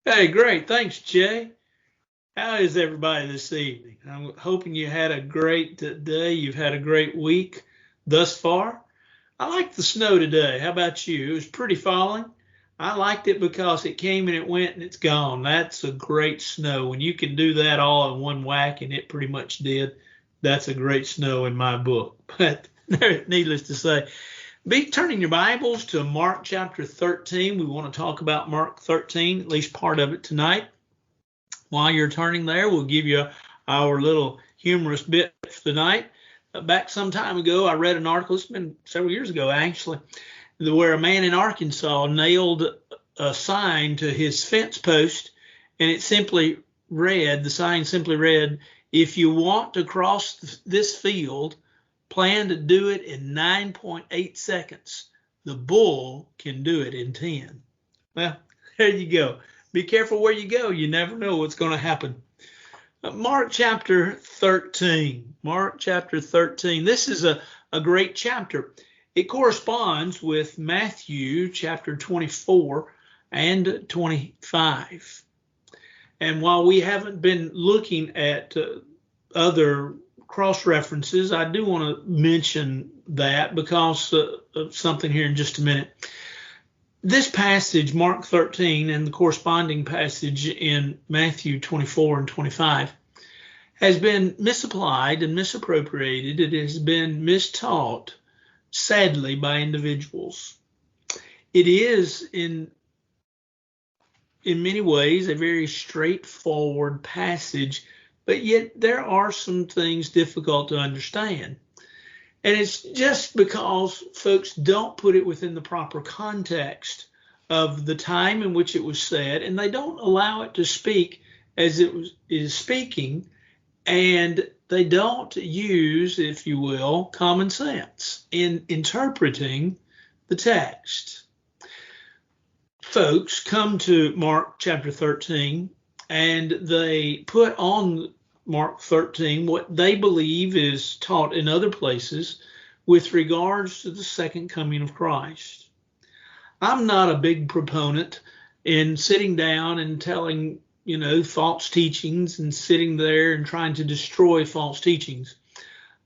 Hey, great. Thanks, Jay. How is everybody this evening? I'm hoping you had a great day. You've had a great week thus far. I liked the snow today. How about you? It was pretty falling. I liked it because it came and it went and it's gone. That's a great snow. When you can do that all in one whack, and it pretty much did, that's a great snow in my book. But needless to say, be turning your Bibles to Mark chapter 13. We want to talk about Mark 13, at least part of it tonight. While you're turning there, we'll give you our little humorous bit for tonight. Back some time ago, I read an article, it's been several years ago actually, where a man in Arkansas nailed a sign to his fence post, and the sign simply read, "If you want to cross this field, plan to do it in 9.8 seconds. The bull can do it in 10." Well, there you go. Be careful where you go. You never know what's going to happen. Mark chapter 13. Mark chapter 13. This is a great chapter. It corresponds with Matthew chapter 24 and 25. And while we haven't been looking at other cross references, I do want to mention that because of something here in just a minute. This passage, Mark 13, and the corresponding passage in Matthew 24 and 25, has been misapplied and misappropriated. It has been mistaught, sadly, by individuals. It is, in many ways, a very straightforward passage, but yet there are some things difficult to understand. And it's just because folks don't put it within the proper context of the time in which it was said, and they don't allow it to speak as is speaking, and they don't use, if you will, common sense in interpreting the text. Folks come to Mark chapter 13, and they put on Mark 13 what they believe is taught in other places with regards to the second coming of Christ. I'm not a big proponent in sitting down and telling, false teachings and sitting there and trying to destroy false teachings.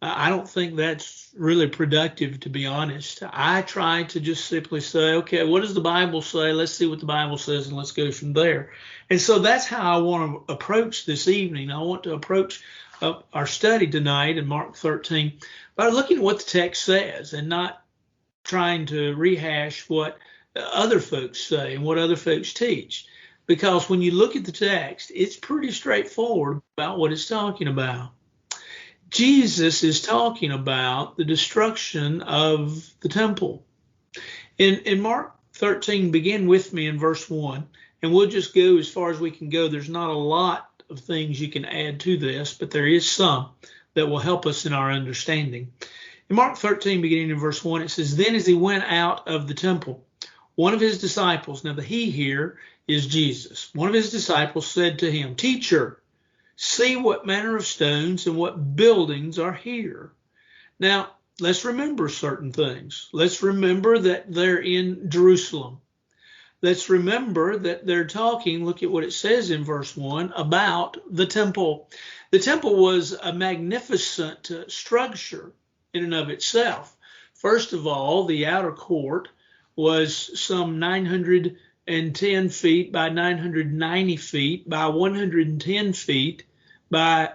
I don't think that's really productive, to be honest. I try to just simply say, okay, what does the Bible say? Let's see what the Bible says, and let's go from there. And so that's how I want to approach this evening. I want to approach our study tonight in Mark 13 by looking at what the text says and not trying to rehash what other folks say and what other folks teach. Because when you look at the text, it's pretty straightforward about what it's talking about. Jesus is talking about the destruction of the temple. In Mark 13, begin with me in verse 1, and we'll just go as far as we can go. There's not a lot of things you can add to this, but there is some that will help us in our understanding. In Mark 13, beginning in verse 1, it says, "Then as he went out of the temple, one of his disciples," now the he here is Jesus, "one of his disciples said to him, 'Teacher, see what manner of stones and what buildings are here.'" Now, let's remember certain things. Let's remember that they're in Jerusalem. Let's remember that they're talking, look at what it says in verse 1, about the temple. The temple was a magnificent structure in and of itself. First of all, the outer court was some 910 feet by 990 feet by 110 feet by,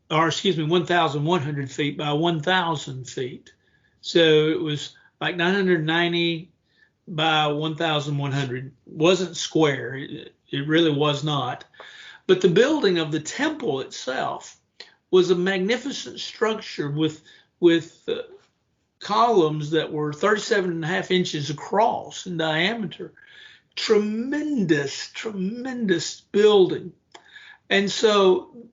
1,100 feet by 1,000 feet. So it was like 990 by 1,100. It wasn't square. It really was not. But the building of the temple itself was a magnificent structure with columns that were 37.5 inches across in diameter. Tremendous building. And so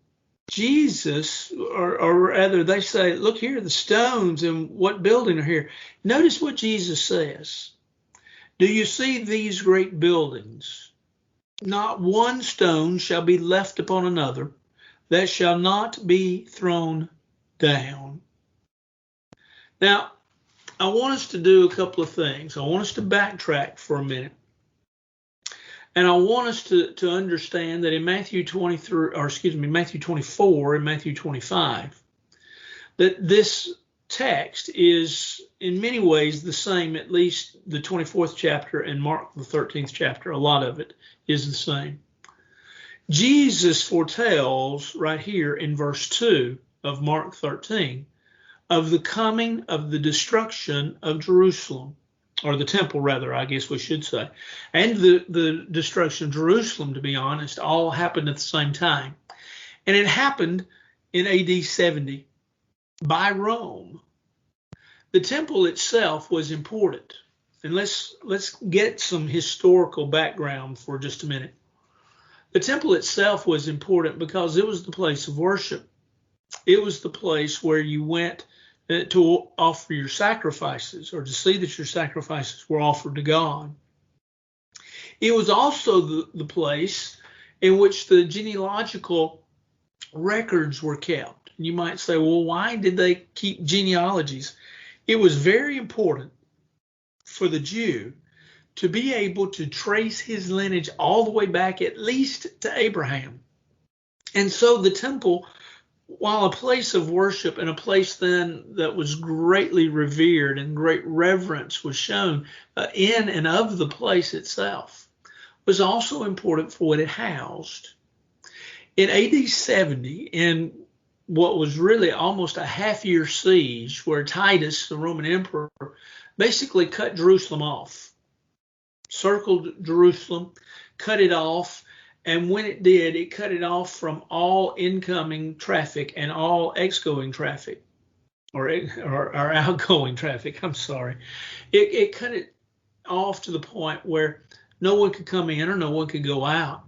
Jesus, or rather they say, look here, the stones and what building are here. Notice what Jesus says. "Do you see these great buildings? Not one stone shall be left upon another that shall not be thrown down." Now, I want us to do a couple of things. I want us to backtrack for a minute. And I want us to understand that in Matthew 24 and Matthew 25, that this text is in many ways the same, at least the 24th chapter and Mark the 13th chapter, a lot of it is the same. Jesus foretells right here in verse 2 of Mark 13 of the coming of the destruction of Jerusalem, or the temple rather, I guess we should say, and the destruction of Jerusalem, to be honest, all happened at the same time. And it happened in AD 70 by Rome. The temple itself was important. And let's get some historical background for just a minute. The temple itself was important because it was the place of worship. It was the place where you went to offer your sacrifices, or to see that your sacrifices were offered to God. It was also the place in which the genealogical records were kept. You might say, well, why did they keep genealogies? It was very important for the Jew to be able to trace his lineage all the way back at least to Abraham. And so the temple, while a place of worship and a place then that was greatly revered and great reverence was shown in and of the place itself, was also important for what it housed. In AD 70, in what was really almost a half-year siege, where Titus, the Roman emperor, basically cut Jerusalem off, circled Jerusalem, cut it off, and when it did, it cut it off from all incoming traffic and all outgoing traffic, or outgoing traffic, I'm sorry. It cut it off to the point where no one could come in or no one could go out.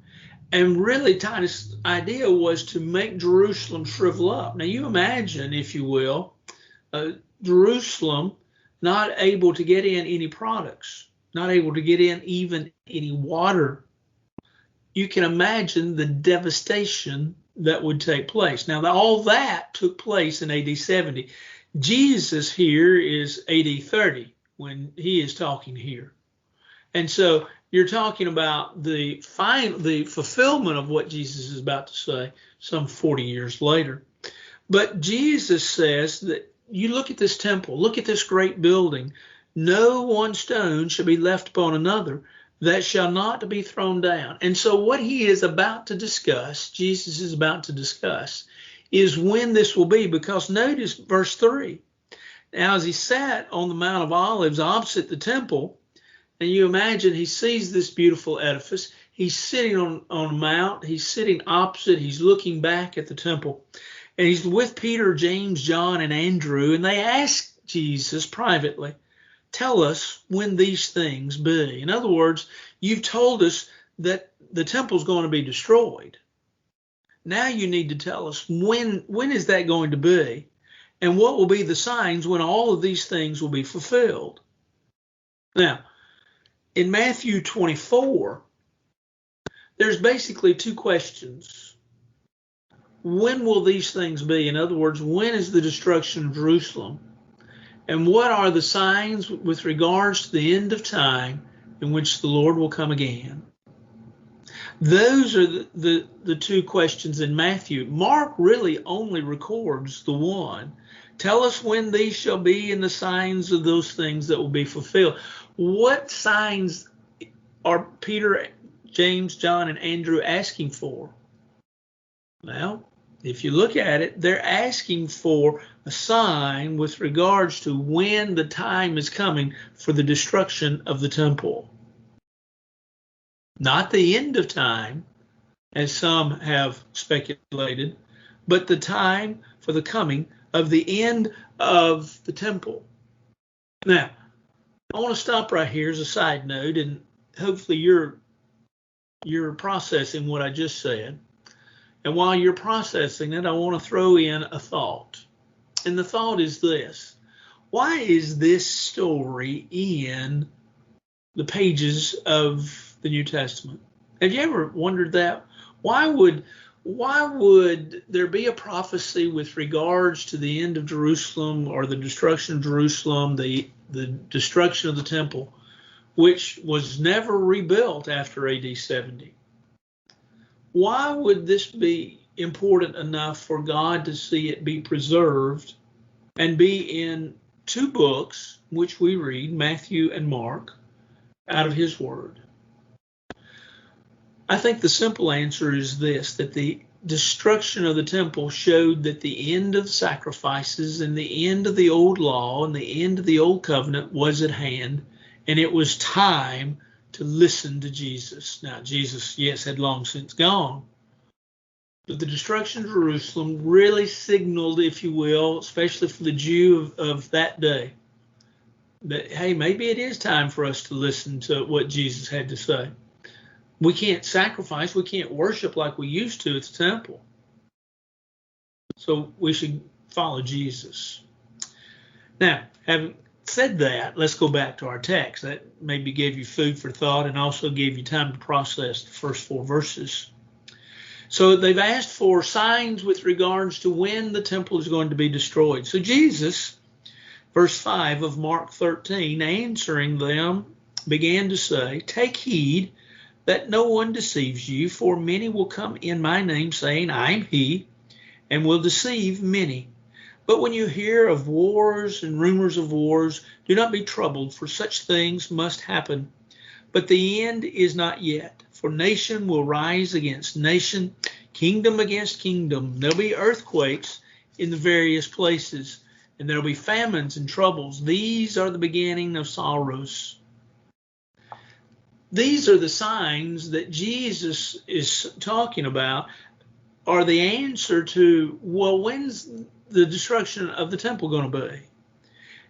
And really, Titus' idea was to make Jerusalem shrivel up. Now, you imagine, if you will, Jerusalem not able to get in any products, not able to get in even any water. You can imagine the devastation that would take place. Now, all that took place in AD 70. Jesus here is AD 30 when he is talking here. And so you're talking about the fulfillment of what Jesus is about to say some 40 years later. But Jesus says that you look at this temple, look at this great building, no one stone shall be left upon another that shall not be thrown down. And so what he is about to discuss, Jesus is about to discuss, is when this will be, because notice verse 3. Now, as he sat on the Mount of Olives opposite the temple, and you imagine he sees this beautiful edifice. He's sitting on a mount. He's sitting opposite. He's looking back at the temple. And he's with Peter, James, John, and Andrew. And they ask Jesus privately, tell us when these things be. In other words, you've told us that the temple's going to be destroyed. Now you need to tell us when is that going to be? And what will be the signs when all of these things will be fulfilled? Now, in Matthew 24, there's basically two questions. When will these things be? In other words, when is the destruction of Jerusalem? And what are the signs with regards to the end of time in which the Lord will come again? Those are the two questions in Matthew. Mark really only records the one. Tell us when these shall be and the signs of those things that will be fulfilled. What signs are Peter, James, John, and Andrew asking for? Well, if you look at it, they're asking for a sign with regards to when the time is coming for the destruction of the temple. Not the end of time, as some have speculated, but the time for the coming of the end of the temple. Now, I want to stop right here as a side note, and hopefully you're processing what I just said. And while you're processing it, I want to throw in a thought. And the thought is this. Why is this story in the pages of the New Testament? Have you ever wondered that? Why would there be a prophecy with regards to the end of Jerusalem or the destruction of Jerusalem, the destruction of the temple? which was never rebuilt after AD 70. Why would this be important enough for God to see it be preserved and be in two books, which we read, Matthew and Mark, out of his word? I think the simple answer is this, that the destruction of the temple showed that the end of the sacrifices and the end of the old law and the end of the old covenant was at hand, and it was time to listen to Jesus. Now, Jesus, yes, had long since gone, but the destruction of Jerusalem really signaled, if you will, especially for the Jew of that day, that, hey, maybe it is time for us to listen to what Jesus had to say. We can't sacrifice, we can't worship like we used to at the temple. So we should follow Jesus. Now, having said that, let's go back to our text. That maybe gave you food for thought and also gave you time to process the first 4 verses. So they've asked for signs with regards to when the temple is going to be destroyed. So Jesus, verse 5 of Mark 13, answering them, began to say, "Take heed that no one deceives you, for many will come in my name, saying, I am he, and will deceive many. But when you hear of wars and rumors of wars, do not be troubled, for such things must happen. But the end is not yet, for nation will rise against nation, kingdom against kingdom. There'll be earthquakes in the various places, and there'll be famines and troubles. These are the beginning of sorrows." These are the signs that Jesus is talking about, are the answer to, well, when's the destruction of the temple going to be?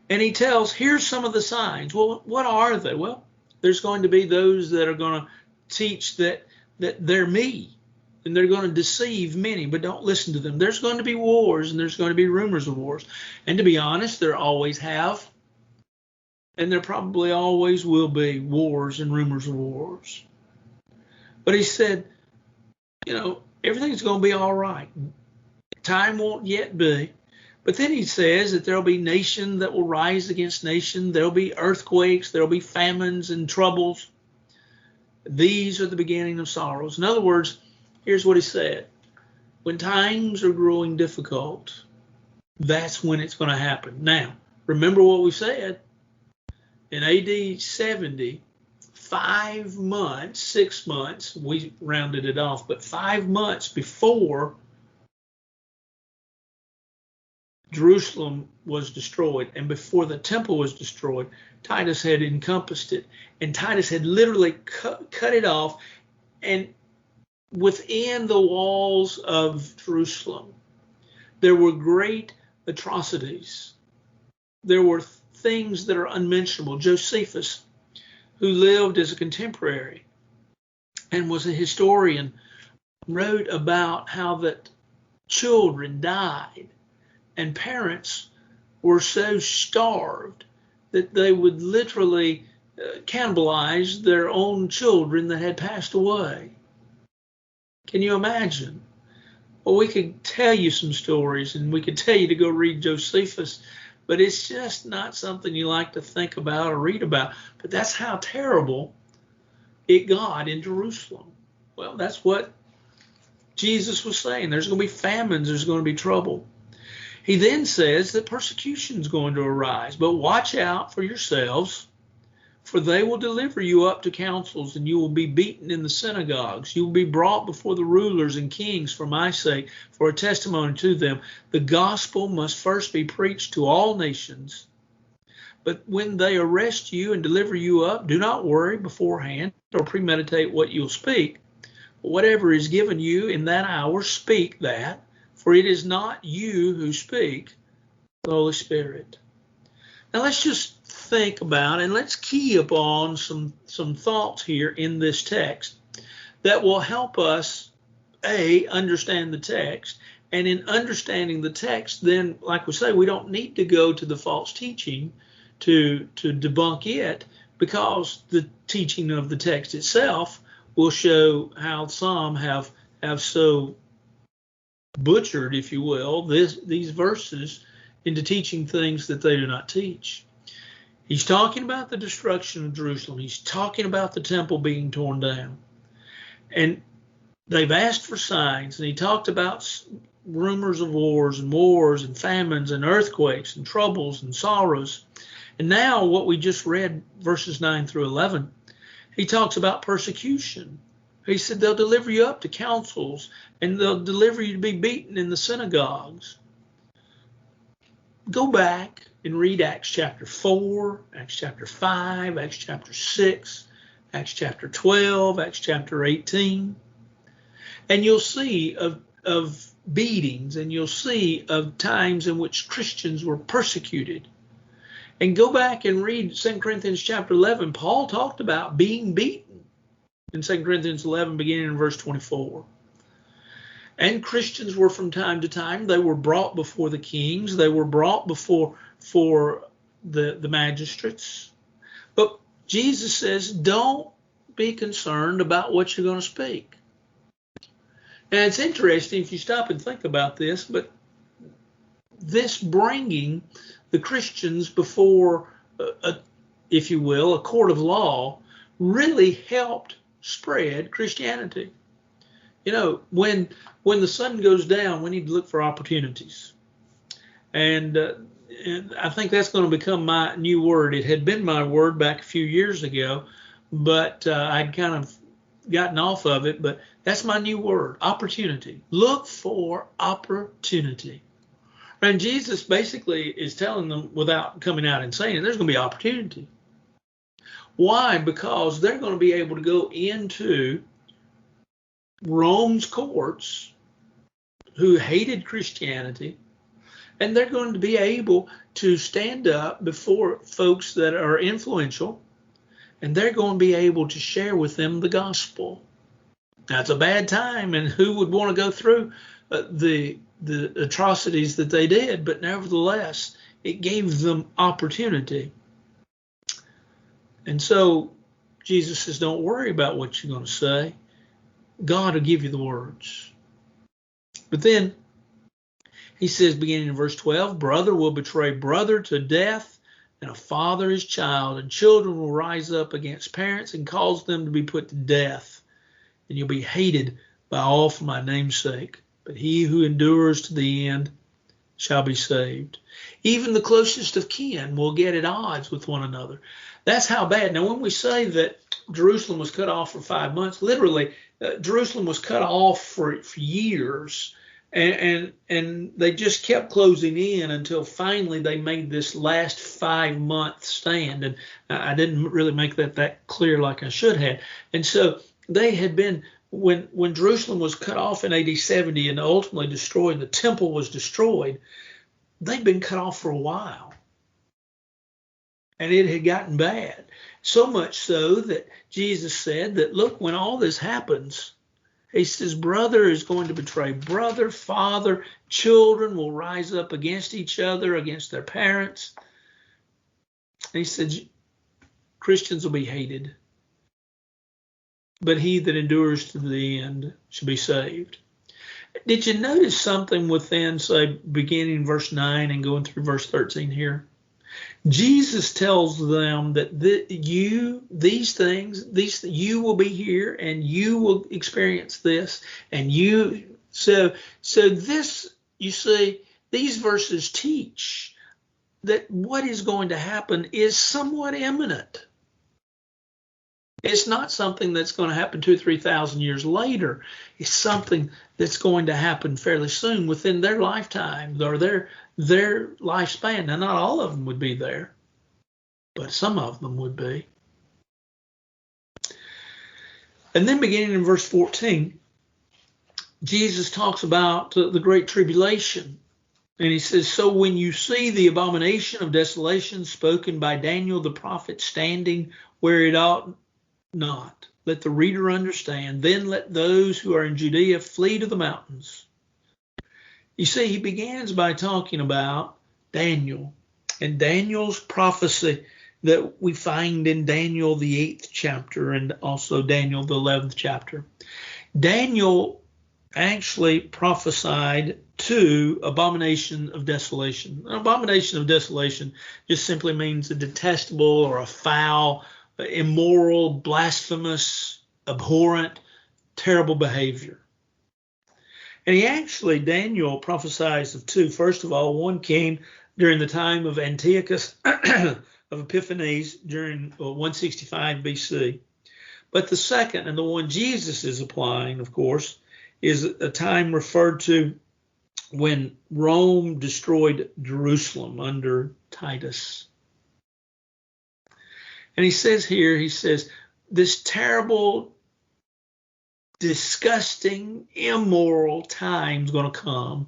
And he tells, here's some of the signs. Well, what are they? Well, there's going to be those that are going to teach that they're me, and they're going to deceive many, but don't listen to them. There's going to be wars, and there's going to be rumors of wars. And to be honest, there always have, and there probably always will be wars and rumors of wars. But he said, everything's going to be all right. Time won't yet be. But then he says that there'll be nation that will rise against nation. There'll be earthquakes. There'll be famines and troubles. These are the beginning of sorrows. In other words, here's what he said. When times are growing difficult, that's when it's going to happen. Now, remember what we said. In AD 70, 5 months, 6 months, we rounded it off, but 5 months before Jerusalem was destroyed and before the temple was destroyed, Titus had encompassed it, and Titus had literally cut it off, and within the walls of Jerusalem, there were great atrocities. There were things that are unmentionable. Josephus, who lived as a contemporary and was a historian, wrote about how that children died and parents were so starved that they would literally cannibalize their own children that had passed away. Can you imagine? Well, we could tell you some stories, and we could tell you to go read Josephus, but it's just not something you like to think about or read about. But that's how terrible it got in Jerusalem. Well, that's what Jesus was saying. There's going to be famines. There's going to be trouble. He then says that persecution is going to arise. But watch out for yourselves, for they will deliver you up to councils, and you will be beaten in the synagogues. You will be brought before the rulers and kings for my sake, for a testimony to them. The gospel must first be preached to all nations. But when they arrest you and deliver you up, do not worry beforehand or premeditate what you'll speak. Whatever is given you in that hour, speak that, for it is not you who speak, the Holy Spirit. Now let's just think about and let's key upon some thoughts here in this text that will help us, understand the text. And in understanding the text, then, like we say, we don't need to go to the false teaching to debunk it, because the teaching of the text itself will show how some have so butchered, if you will, these verses into teaching things that they do not teach. He's talking about the destruction of Jerusalem. He's talking about the temple being torn down. And they've asked for signs. And he talked about rumors of wars and famines and earthquakes and troubles and sorrows. And now what we just read, verses 9 through 11, he talks about persecution. He said they'll deliver you up to councils and they'll deliver you to be beaten in the synagogues. Go back and read Acts chapter 4, Acts chapter 5, Acts chapter 6, Acts chapter 12, Acts chapter 18. And you'll see of beatings, and you'll see of times in which Christians were persecuted. And go back and read 2 Corinthians chapter 11. Paul talked about being beaten in 2 Corinthians 11, beginning in verse 24. And Christians were from time to time, they were brought before the kings, they were brought before the magistrates. But Jesus says, don't be concerned about what you're going to speak. And it's interesting if you stop and think about this, but this bringing the Christians before, if you will, a court of law really helped spread Christianity. You know, when the sun goes down, we need to look for opportunities. And I think that's going to become my new word. It had been my word back a few years ago, but I'd kind of gotten off of it. But that's my new word, opportunity. Look for opportunity. And Jesus basically is telling them, without coming out and saying it, there's going to be opportunity. Why? Because they're going to be able to go into Rome's courts, who hated Christianity, and they're going to be able to stand up before folks that are influential, and they're going to be able to share with them the gospel. That's a bad time, and who would want to go through the atrocities that they did? But nevertheless, it gave them opportunity. And so Jesus says, don't worry about what you're going to say. God will give you the words. But then he says, beginning in verse 12, brother will betray brother to death, and a father his child, and children will rise up against parents and cause them to be put to death. And you'll be hated by all for my name's sake. But he who endures to the end shall be saved. Even the closest of kin will get at odds with one another. That's how bad. Now, when we say that Jerusalem was cut off for 5 months, literally, Jerusalem was cut off for years, and they just kept closing in until finally they made this last 5-month stand. And I didn't really make that clear like I should have. And so they had been, when Jerusalem was cut off in AD 70 and ultimately destroyed, the temple was destroyed, they'd been cut off for a while. And it had gotten bad. So much so that Jesus said that, look, when all this happens, he says, brother is going to betray brother, father, children will rise up against each other, against their parents. And he said, Christians will be hated, but he that endures to the end shall be saved. Did you notice something within, say, beginning verse 9 and going through verse 13 here? Jesus tells them that these things, you will be here and you will experience this, and so this, you see, these verses teach that what is going to happen is somewhat imminent. It's not something that's going to happen 2,000 or 3,000 years later. It's something that's going to happen fairly soon within their lifetime or their lifespan. Now, not all of them would be there, but some of them would be. And then beginning in verse 14, Jesus talks about the Great Tribulation. And he says, so when you see the abomination of desolation spoken by Daniel the prophet standing where it ought not, let the reader understand, then let those who are in Judea flee to the mountains. You see, he begins by talking about Daniel and Daniel's prophecy that we find in Daniel the 8th chapter and also Daniel the 11th chapter. Daniel actually prophesied to abomination of desolation. An abomination of desolation just simply means a detestable or a foul, immoral, blasphemous, abhorrent, terrible behavior. And he actually, Daniel prophesies of two. First of all, one came during the time of Antiochus of Epiphanes during 165 BC. But the second, and the one Jesus is applying, of course, is a time referred to when Rome destroyed Jerusalem under Titus. And he says here, this terrible, disgusting, immoral time is going to come.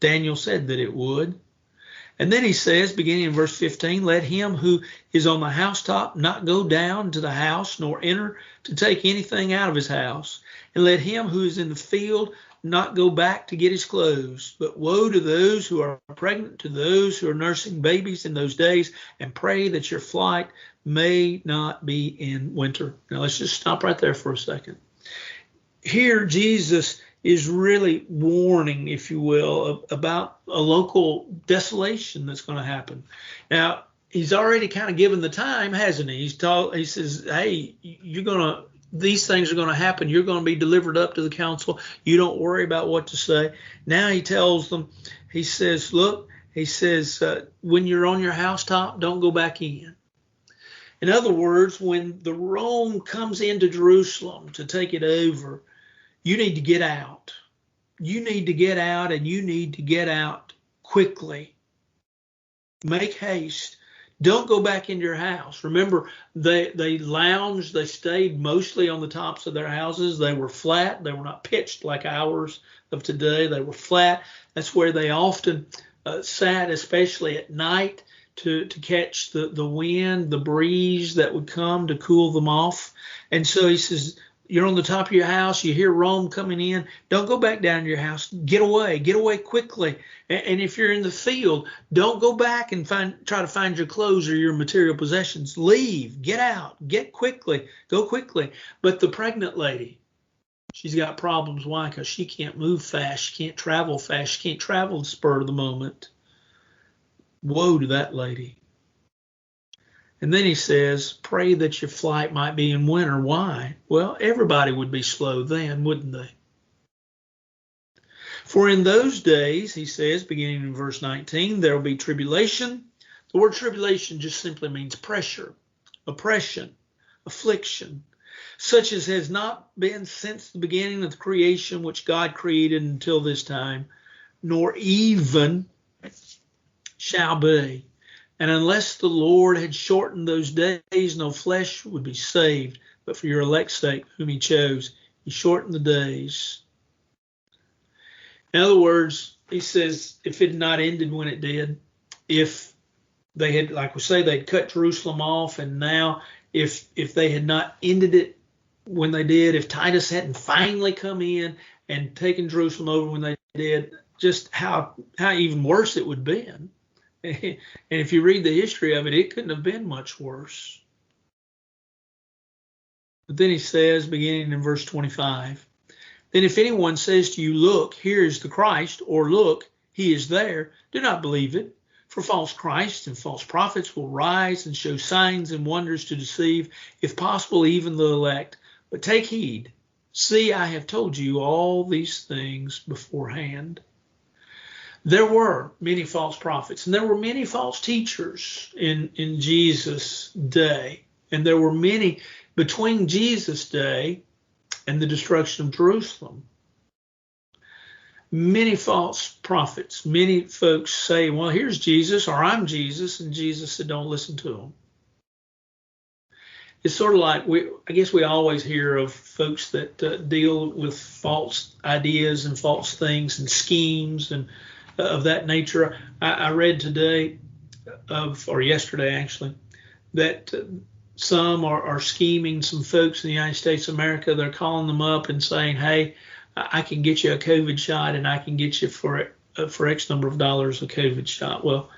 Daniel said that it would. And then he says, beginning in verse 15, let him who is on the housetop not go down to the house, nor enter to take anything out of his house. And let him who is in the field not go back to get his clothes. But woe to those who are pregnant, to those who are nursing babies in those days, and pray that your flight may not be in winter. Now let's just stop right there for a second. Here, Jesus is really warning, if you will, about a local desolation that's going to happen. Now, he's already kind of given the time, hasn't he? He says, hey, these things are going to happen. You're going to be delivered up to the council. You don't worry about what to say. Now he tells them, he says, look, when you're on your housetop, don't go back in. In other words, when the Rome comes into Jerusalem to take it over, you need to get out. You need to get out, and you need to get out quickly. Make haste. Don't go back into your house. Remember, they lounged, they stayed mostly on the tops of their houses. They were flat. They were not pitched like ours of today. They were flat. That's where they often sat, especially at night, to catch the wind, the breeze that would come to cool them off. And so he says, you're on the top of your house, you hear Rome coming in, don't go back down to your house. Get away quickly. And if you're in the field, don't go back and try to find your clothes or your material possessions. Leave, get out, go quickly. But the pregnant lady, she's got problems. Why? Because she can't move fast, she can't travel fast, she can't travel the spur of the moment. Woe to that lady. And then he says, pray that your flight might be in winter. Why? Well, everybody would be slow then, wouldn't they? For in those days, he says, beginning in verse 19, there will be tribulation. The word tribulation just simply means pressure, oppression, affliction, such as has not been since the beginning of the creation which God created until this time, nor even shall be. And unless the Lord had shortened those days, no flesh would be saved. But for your elect's sake, whom he chose, he shortened the days. In other words, he says, if it had not ended when it did, if they had, like we say, they'd cut Jerusalem off, and now if they had not ended it when they did, if Titus hadn't finally come in and taken Jerusalem over when they did, just how even worse it would have been. And if you read the history of it, it couldn't have been much worse. But then he says, beginning in verse 25, then if anyone says to you, look, here is the Christ, or look, he is there, do not believe it. For false Christs and false prophets will rise and show signs and wonders to deceive, if possible, even the elect. But take heed. See, I have told you all these things beforehand. There were many false prophets, and there were many false teachers in Jesus' day. And there were many between Jesus' day and the destruction of Jerusalem. Many false prophets. Many folks say, well, here's Jesus, or I'm Jesus, and Jesus said, don't listen to him. It's sort of like, I guess we always hear of folks that deal with false ideas and false things and schemes and of that nature. I read today, or yesterday actually, that some are scheming, some folks in the United States of America, they're calling them up and saying, hey, I can get you a COVID shot, and I can get you for X number of dollars a COVID shot. Well,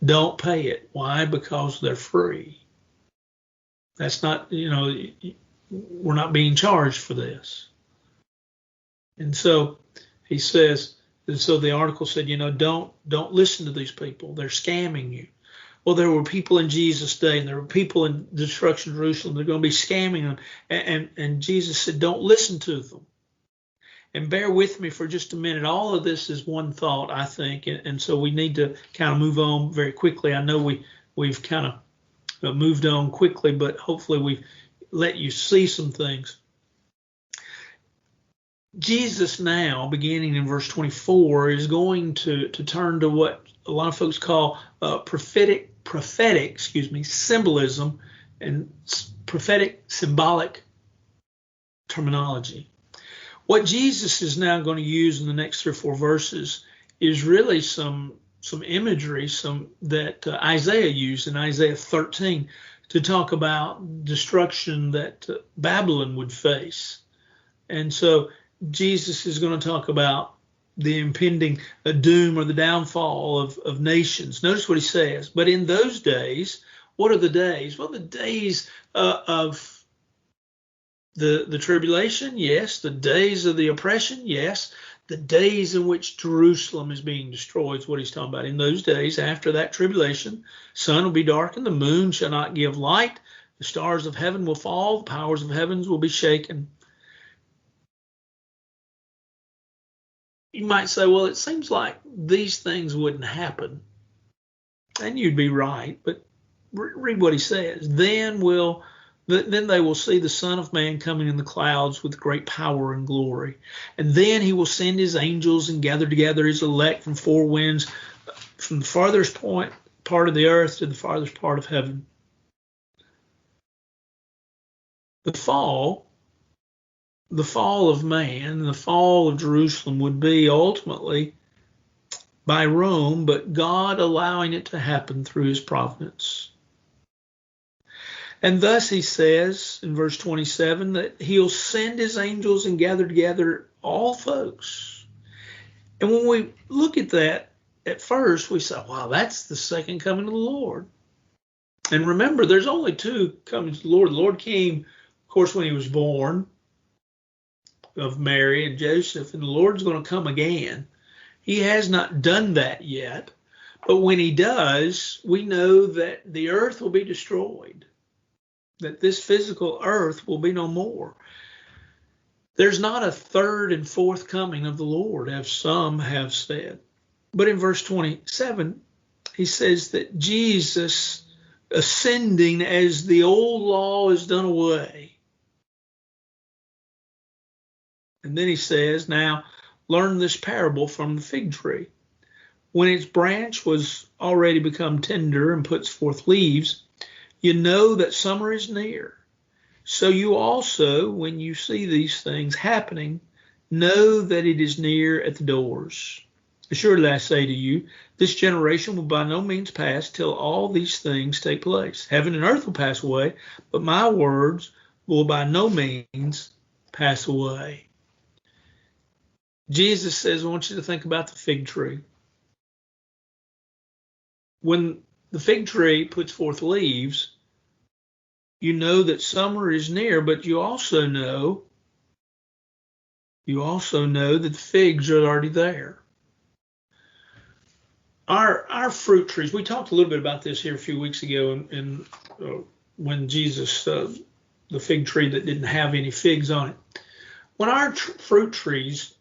don't pay it. Why? Because they're free. That's not, we're not being charged for this. And so he says, and so the article said, don't listen to these people. They're scamming you. Well, there were people in Jesus' day, and there were people in the destruction of Jerusalem. They're going to be scamming them. And Jesus said, don't listen to them. And bear with me for just a minute. All of this is one thought, I think, and so we need to kind of move on very quickly. I know we've kind of moved on quickly, but hopefully we've let you see some things. Jesus now, beginning in verse 24, is going to turn to what a lot of folks call prophetic symbolism and prophetic symbolic terminology. What Jesus is now going to use in the next 3 or 4 verses is really some imagery, that Isaiah used in Isaiah 13 to talk about destruction that Babylon would face. And so Jesus is going to talk about the impending doom or the downfall of nations. Notice what he says. But in those days, what are the days? Well, the days of the tribulation, yes. The days of the oppression, yes. The days in which Jerusalem is being destroyed is what he's talking about. In those days, after that tribulation, sun will be darkened, the moon shall not give light, the stars of heaven will fall, the powers of heavens will be shaken. You might say, well, it seems like these things wouldn't happen. And you'd be right, but read what he says. Then they will see the Son of Man coming in the clouds with great power and glory. And then he will send his angels and gather together his elect from 4 winds, from the farthest part of the earth to the farthest part of heaven. The fall of man, the fall of Jerusalem would be ultimately by Rome, but God allowing it to happen through his providence. And thus he says in verse 27 that he'll send his angels and gather together all folks. And when we look at that, at first we say, wow, that's the second coming of the Lord. And remember, there's only 2 comings of the Lord. The Lord came, of course, when he was born of Mary and Joseph, and the Lord's going to come again. He has not done that yet. But when he does, we know that the earth will be destroyed, that this physical earth will be no more. There's not a third and fourth coming of the Lord, as some have said. But in verse 27, he says that Jesus ascending as the old law is done away. And then he says, now learn this parable from the fig tree. When its branch was already become tender and puts forth leaves, you know that summer is near. So you also, when you see these things happening, know that it is near at the doors. Assuredly I say to you, this generation will by no means pass till all these things take place. Heaven and earth will pass away, but my words will by no means pass away. Jesus says, I want you to think about the fig tree. When the fig tree puts forth leaves, you know that summer is near, but you also know that the figs are already there. Our fruit trees, we talked a little bit about this here a few weeks ago when Jesus, the fig tree that didn't have any figs on it. When our fruit trees,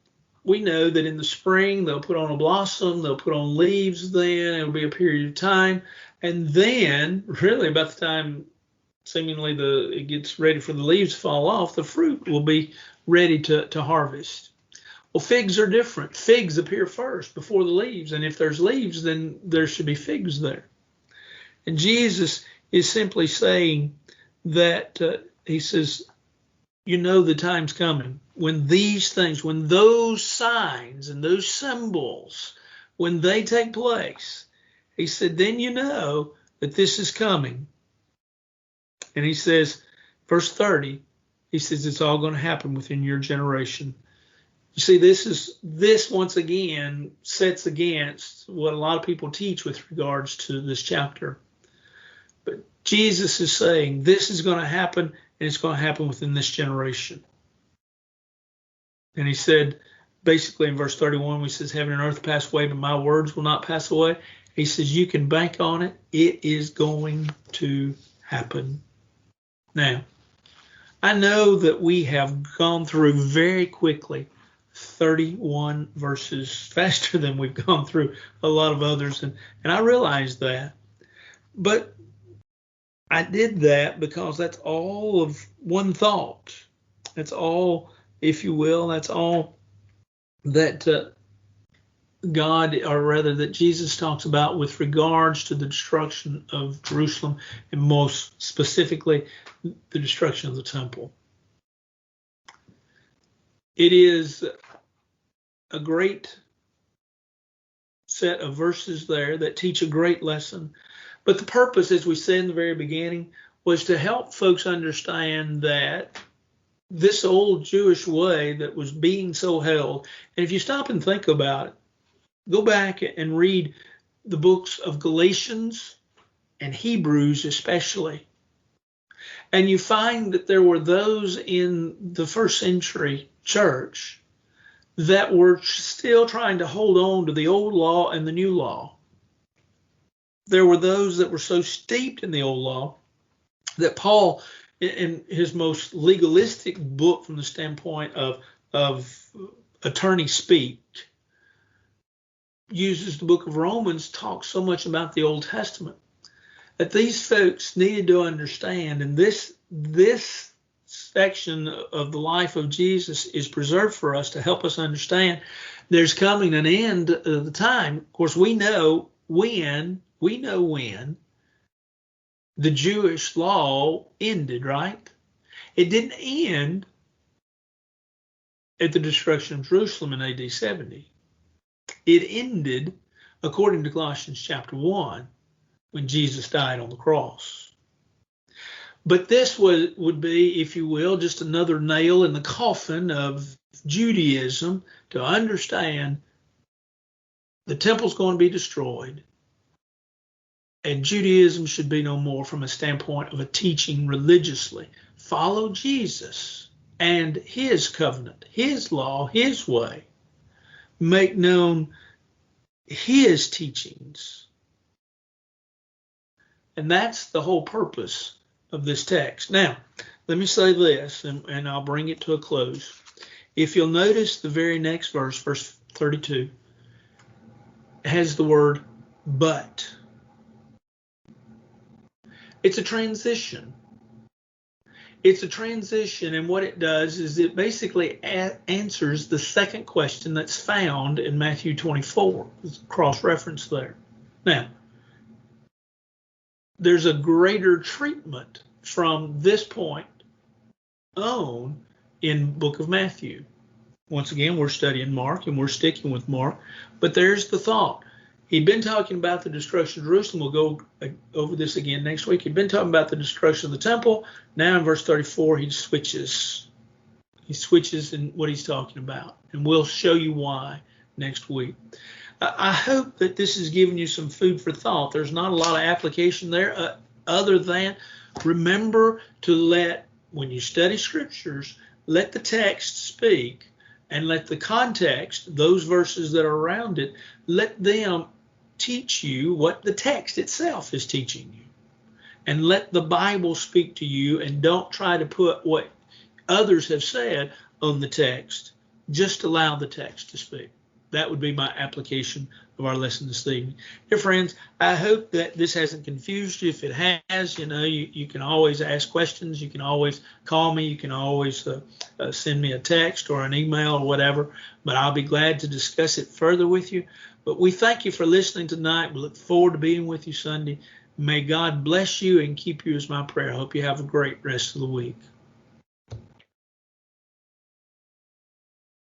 we know that in the spring they'll put on a blossom, they'll put on leaves, then it'll be a period of time, and then really about the time seemingly it gets ready for the leaves to fall off, the fruit will be ready to harvest. Well, figs are different. Figs appear first before the leaves, and if there's leaves, then there should be figs there. And Jesus is simply saying that he says, you know the time's coming when these things, when those signs and those symbols, when they take place, he said, then you know that this is coming. And he says, verse 30, he says, it's all going to happen within your generation. You see, this once again sets against what a lot of people teach with regards to this chapter. But Jesus is saying this is going to happen, and it's going to happen within this generation. And he said, basically in verse 31, he says, heaven and earth pass away, but my words will not pass away. He says, you can bank on it. It is going to happen. Now, I know that we have gone through very quickly 31 verses faster than we've gone through a lot of others, and I realize that. But I did that because that's all of one thought. That's all, if you will, that's all that God, or rather that Jesus talks about with regards to the destruction of Jerusalem, and most specifically the destruction of the temple. It is a great set of verses there that teach a great lesson. But the purpose, as we said in the very beginning, was to help folks understand that this old Jewish way that was being so held, and if you stop and think about it, go back and read the books of Galatians and Hebrews especially, and you find that there were those in the first century church that were still trying to hold on to the old law and the new law. There were those that were so steeped in the old law that Paul, in his most legalistic book from the standpoint of attorney speak, uses the book of Romans, talks so much about the Old Testament, that these folks needed to understand, and this section of the life of Jesus is preserved for us to help us understand there's coming an end of the time. Of course, we know when the Jewish law ended, right? It didn't end at the destruction of Jerusalem in AD 70. It ended, according to Colossians chapter 1, when Jesus died on the cross. But this would be, if you will, just another nail in the coffin of Judaism to understand the temple's going to be destroyed, and Judaism should be no more from a standpoint of a teaching religiously. Follow Jesus and his covenant, his law, his way. Make known his teachings. And that's the whole purpose of this text. Now, let me say this, and I'll bring it to a close. If you'll notice the very next verse, verse 32, has the word but. It's a transition. It's a transition, and what it does is it basically answers the second question that's found in Matthew 24. There's a cross-reference there. Now, there's a greater treatment from this point on in book of Matthew. Once again, we're studying Mark, and we're sticking with Mark, but there's the thought. He'd been talking about the destruction of Jerusalem. We'll go over this again next week. He'd been talking about the destruction of the temple. Now in verse 34, he switches. He switches in what he's talking about. And we'll show you why next week. I hope that this has given you some food for thought. There's not a lot of application there other than remember to let, when you study scriptures, let the text speak and let the context, those verses that are around it, let them teach you what the text itself is teaching you. And let the Bible speak to you, and don't try to put what others have said on the text. Just allow the text to speak. That would be my application of our lesson this evening. Dear friends, I hope that this hasn't confused you. If it has, you can always ask questions. You can always call me. You can always send me a text or an email or whatever. But I'll be glad to discuss it further with you. But we thank you for listening tonight. We look forward to being with you Sunday. May God bless you and keep you is my prayer. I hope you have a great rest of the week.